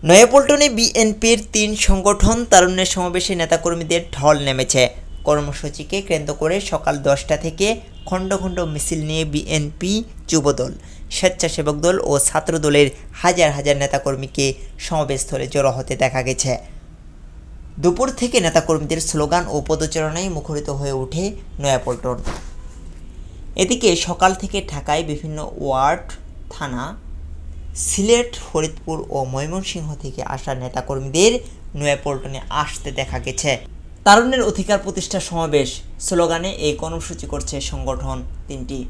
নয়াপল্টনে বিএনপির ৩ সংগঠন তারুণ্যের সমাবেশে নেতাকর্মীদের ঢল নেমেছে। কর্মসূচিকে কেন্দ্র করে সকাল ১০টা থেকে খণ্ড খণ্ড মিছিল নিয়ে বিএনপি, যুবদল, স্বেচ্ছাসেবক দল ও ছাত্রদলের হাজার হাজার নেতাকর্মীকে সমাবেশস্থলে জড়ো হতে দেখা গেছে। দুপুর থেকে নেতাকর্মীদের স্লোগান ও পদচারণায় মুখরিত হয়ে ওঠে নয়াপল্টন। এদিকে সকাল থেকে ঢাকায় বিভিন্ন ওয়ার্ড, থানা, সিলেট, ফরিদপুর ও ময়মনসিংহ থেকে আসা নেতাকর্মীদের নয়াপল্টনে আসতে দেখা গেছে। তারুণ্যের অধিকার প্রতিষ্ঠা সমাবেশ স্লোগানে এই কর্মসূচি করছে সংগঠন তিনটি।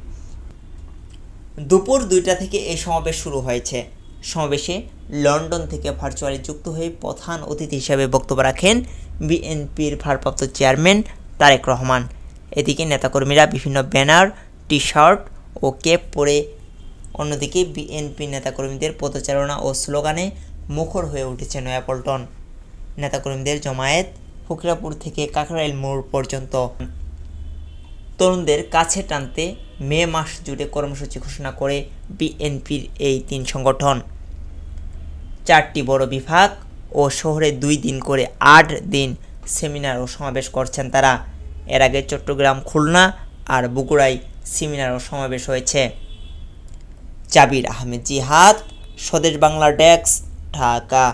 দুপুর ২টা থেকে এই সমাবেশ শুরু হয়েছে। সমাবেশে লন্ডন থেকে ভার্চুয়ালি যুক্ত হয়ে প্রধান অতিথি হিসেবে বক্তব্য রাখেন বিএনপির ভারপ্রাপ্ত চেয়ারম্যান তারেক রহমান। এদিকে নেতাকর্মীরা বিভিন্ন ব্যানার, টি-শার্ট ও ক্যাপ পরে, অন্যদিকে বিএনপি নেতাকর্মীদের পদচারণা ও স্লোগানে মুখর হয়ে উঠেছে নয়াপল্টন। নেতাকর্মীদের জমায়েত ফকিরাপুর থেকে কাকরাইল মোড় পর্যন্ত। তরুণদের কাছে টানতে মে মাস জুড়ে কর্মসূচি ঘোষণা করে বিএনপির এই ৩ সংগঠন। 4টি বড় বিভাগ ও শহরে 2 দিন করে 8 দিন সেমিনার ও সমাবেশ করছেন তারা। এর আগে চট্টগ্রাম, খুলনা আর বগুড়ায় সেমিনার ও সমাবেশ হয়েছে। জাবির আহমেদ জিহাদ, স্বদেশ বাংলা ডেস্ক, ঢাকা।